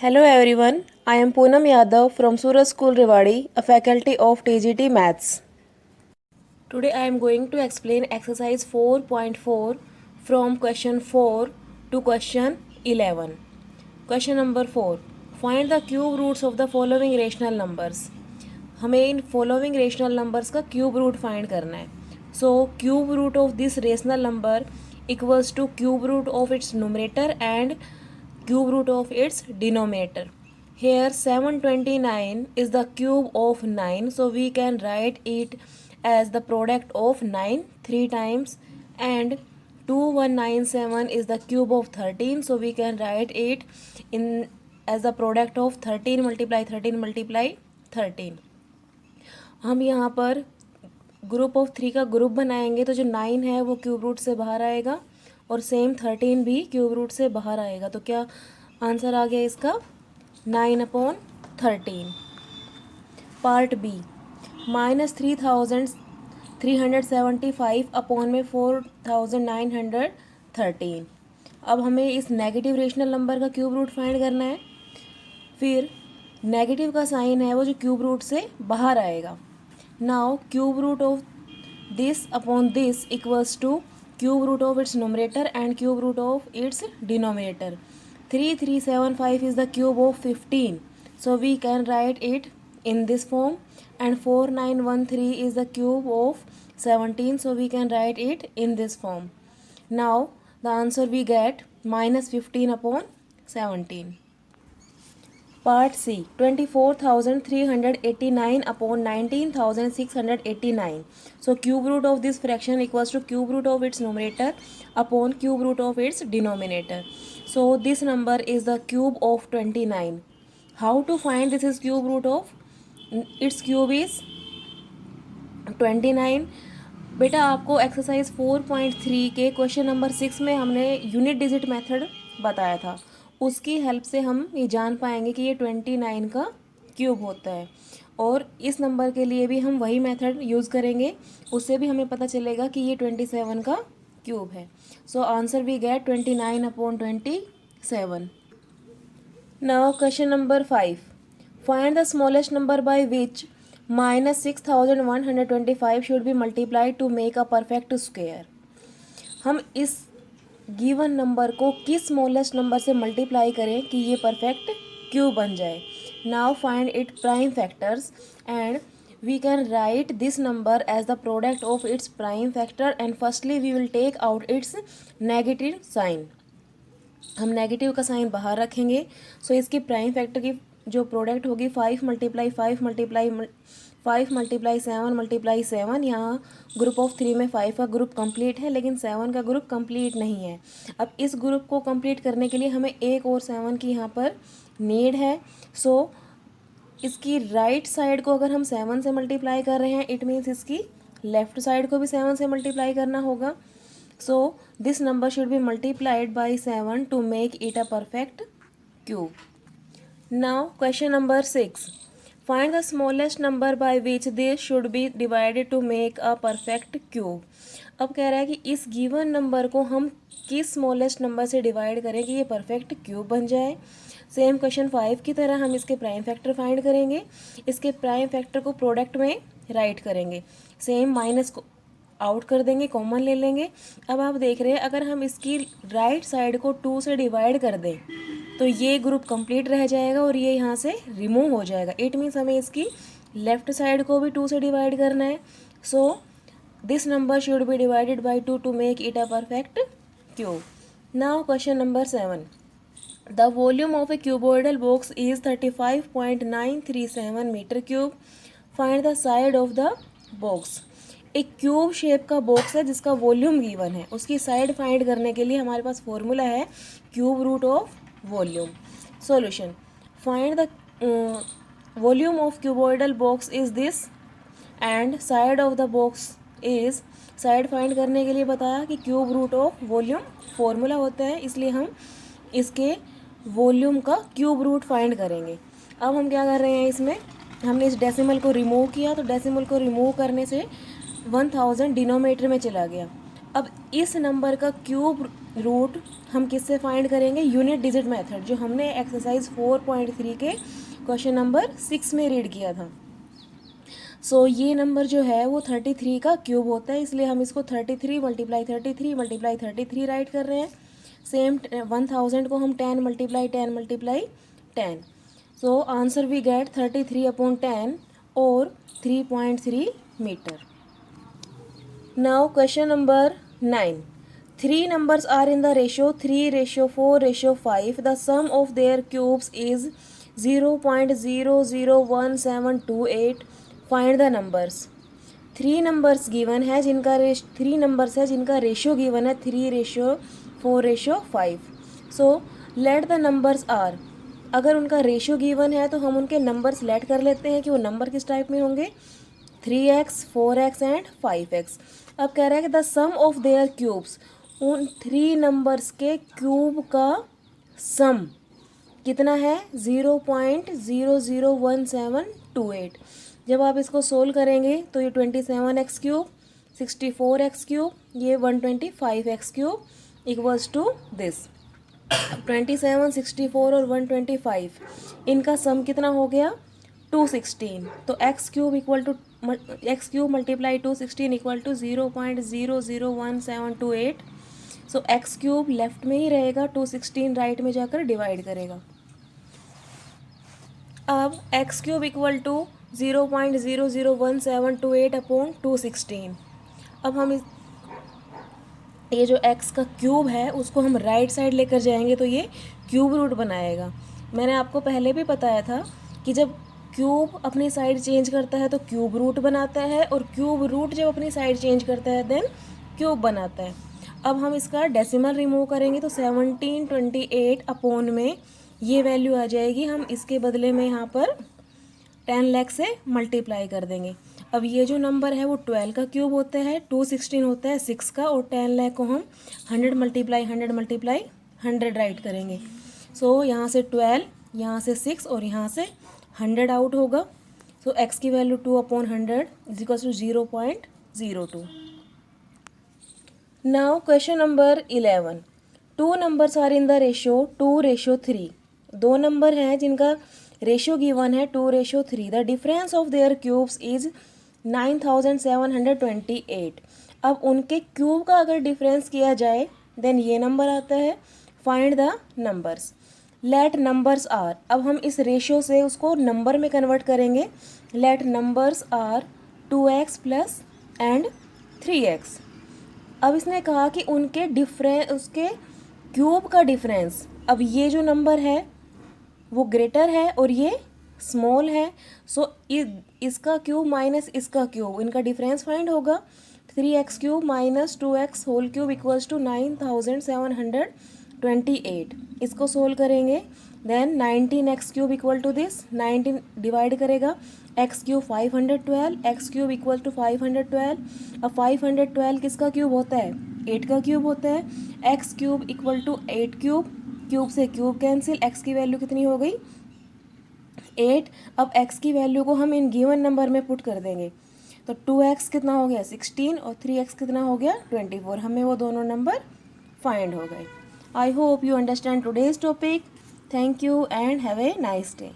Hello everyone, I am Poonam Yadav from Suraj School Rewari, a faculty of TGT Maths. Today I am going to explain exercise 4.4 from question 4 to question 11. Question number 4. Find the cube roots of the following rational numbers. हमें इन following rational numbers का cube root find करना है. So cube root of this rational number equals to cube root of its numerator and cube root of its denominator. Here 729 is the cube of 9, so we can write it as the product of 9 3 times, and 2197 is the cube of 13, so we can write it in as the product of 13 multiply 13 multiply 13. हम यहाँ पर group of 3 का group बनाएंगे तो जो 9 है वो cube root से बाहर आएगा और सेम 13 भी क्यूब रूट से बाहर आएगा. तो क्या आंसर आ गया इसका 9/13. पार्ट बी -3375 अपॉन में 4913. अब हमें इस नेगेटिव रेशनल नंबर का क्यूब रूट फाइंड करना है. फिर नेगेटिव का साइन है वो जो क्यूब रूट से बाहर आएगा. Now cube root of this upon this equals to cube root of its numerator and cube root of its denominator. 3375 is the cube of 15, so we can write it in this form, and 4913 is the cube of 17, so we can write it in this form. Now the answer we get -15/17. Part C 24,389 upon 19,689. So cube root of this fraction equals to cube root of its numerator upon cube root of its denominator. So this number is the cube of 29. How to find this is cube root of? Its cube is 29. बेटा आपको exercise 4.3 के question number 6 में हमने unit digit method बताया था. उसकी help से हम ये जान पाएंगे कि ये 29 का क्यूब होता है, और इस नंबर के लिए भी हम वही मेथड यूज़ करेंगे. उससे भी हमें पता चलेगा कि ये 27 का क्यूब है. So answer we get 29/27. Now question number 5. Find the smallest number by which -6125 should be multiplied to make a perfect square. हम इस गिवन नंबर को किस स्मॉलेस्ट नंबर से मल्टीप्लाई करें कि ये परफेक्ट क्यूब बन जाए. Now find it prime factors and we can write this number as the product of its prime factor, and firstly we will take out its negative sign. हम negative का sign बाहर रखेंगे. सो इसकी prime factor की जो product होगी 5 multiply 5 multiply 5 multiply 7 multiply 7. यहाँ group of 3 में 5 का ग्रुप कंप्लीट है लेकिन 7 का ग्रुप कंप्लीट नहीं है. अब इस ग्रुप को कंप्लीट करने के लिए हमें एक और 7 की यहाँ पर नीड है. सो इसकी राइट साइड को अगर हम 7 से मल्टीप्लाई कर रहे हैं, इट मीन्स इसकी लेफ्ट साइड को भी 7 से मल्टीप्लाई करना होगा. So this number should be multiplied by 7 to make it a perfect cube. Now question number 6. Find the smallest number by which this should be divided to make a perfect cube. अब कह रहा है कि इस given number को हम किस smallest number से डिवाइड करें कि ये परफेक्ट क्यूब बन जाए. सेम क्वेश्चन 5 की तरह हम इसके प्राइम फैक्टर फाइंड करेंगे. इसके प्राइम फैक्टर को प्रोडक्ट में राइट करेंगे. सेम माइनस को आउट कर देंगे, कॉमन ले लेंगे. अब आप देख रहे हैं अगर हम इसकी राइट साइड को 2 से डिवाइड कर दें तो ये ग्रुप कंप्लीट रह जाएगा और ये यहाँ से रिमूव हो जाएगा. इट मीन्स हमें इसकी लेफ्ट साइड को भी 2 से डिवाइड करना है. So this number should be divided by 2 to make it a perfect cube. Now question number 7. The volume of a cuboidal box is 35.937 meter cube. Find the side of the box. एक cube shape का box है जिसका volume given है. उसकी side find करने के लिए हमारे पास फॉर्मूला है cube root of volume. Solution. Find the volume of cuboidal box is this and side of the box is. Side find करने के लिए बताया कि cube root of volume formula होता है, इसलिए हम इसके वॉल्यूम का क्यूब रूट फाइंड करेंगे. अब हम क्या कर रहे हैं, इसमें हमने इस डेसिमल को रिमूव किया तो डेसिमल को रिमूव करने से 1000 डिनोमिनेटर में चला गया. अब इस नंबर का क्यूब रूट हम किससे फाइंड करेंगे, यूनिट डिजिट मेथड, जो हमने एक्सरसाइज 4.3 के क्वेश्चन नंबर 6 में रीड किया था। सो ये नंबर जो है वो 33 का क्यूब होता है, इसलिए हम इसको 33 मल्टीप्लाई 33 मल्टीप्लाई 33 राइट कर रहे हैं। सेम 1000 को हम 10 multiply 10 multiply 10। So answer we get 33/10 और 3.3 metre. Now question number 9। 3 numbers are in the ratio 3:4:5. The sum of their cubes is 0.001728. Find the numbers. 3 numbers given है जिनका 3 numbers है जिनका रेशियो गिवन है 3:4:5. So let the numbers are, अगर उनका ratio given है तो हम उनके नंबर्स लेट कर लेते हैं कि वो नंबर किस टाइप में होंगे, 3x 4x एंड 5x। अब कह रहा है कि the sum of their cubes, उन 3 नंबर्स के क्यूब का सम कितना है, 0.001728। जब आप इसको सोल्व करेंगे तो ये 27x क्यूब 64x क्यूब ये 125x cube equals to this. 27 64 और 125 इनका सम कितना हो गया 216। तो x cube equal to x cube multiply 216 equal to 0.001728। So x cube left में ही रहेगा, 216 राइट में जाकर डिवाइड करेगा। अब x cube equal to 0.001728 upon 216। अब हम ये जो एक्स का क्यूब है उसको हम राइट साइड लेकर जाएंगे तो ये क्यूब रूट बनाएगा। मैंने आपको पहले भी बताया था कि जब क्यूब अपनी साइड चेंज करता है तो क्यूब रूट बनाता है, और क्यूब रूट जब अपनी साइड चेंज करता है देन क्यूब बनाता है। अब हम इसका डेसिमल रिमूव करेंगे तो 1728 अपॉन में ये वैल्यू आ जाएगी, हम इसके बदले में यहाँ पर 10 लाख से मल्टीप्लाई कर देंगे। अब ये जो नंबर है वो 12 का क्यूब होता है, 216 होता है 6 का, और 10 लाख को हम 100 मल्टीप्लाई 100 मल्टीप्लाई 100 राइट करेंगे। सो यहाँ से 12, यहाँ से 6 और यहाँ से 100 आउट होगा। सो x की value 2/100 is equal to 0.02। Now question number 11। 2 numbers are in the ratio 2:3। 2 number हैं जिनका रेशियो गिवन है 2:3। The difference of their cubes is 9728। अब उनके क्यूब का अगर डिफरेंस किया जाए देन ये नंबर आता है। Find the numbers. Let numbers are, अब हम इस रेशियो से उसको नंबर में कन्वर्ट करेंगे। Let numbers are 2x plus and 3x। अब इसने कहा कि उनके उसके क्यूब का डिफरेंस, अब ये जो नंबर है वो ग्रेटर है और ये स्मॉल है। सो इसका क्यूब माइनस इसका क्यूब, इनका डिफरेंस फाइंड होगा। 3x cube minus 2x whole cube equals to 9728। इसको सोल्व करेंगे then 19x cube equal to this, 19 divide करेगा x cube 512, x cube equal to 512। अब 512 किसका क्यूब होता है, 8 का क्यूब होता है। x cube equal to 8 cube, cube से क्यूब कैंसिल, x की वैल्यू कितनी हो गई 8। अब x की वैल्यू को हम इन गिवन नंबर में पुट कर देंगे तो 2x कितना हो गया 16 और 3x कितना हो गया 24। हमें वो दोनों नंबर फाइंड हो गए। I hope you understand today's topic. Thank you and have a nice day.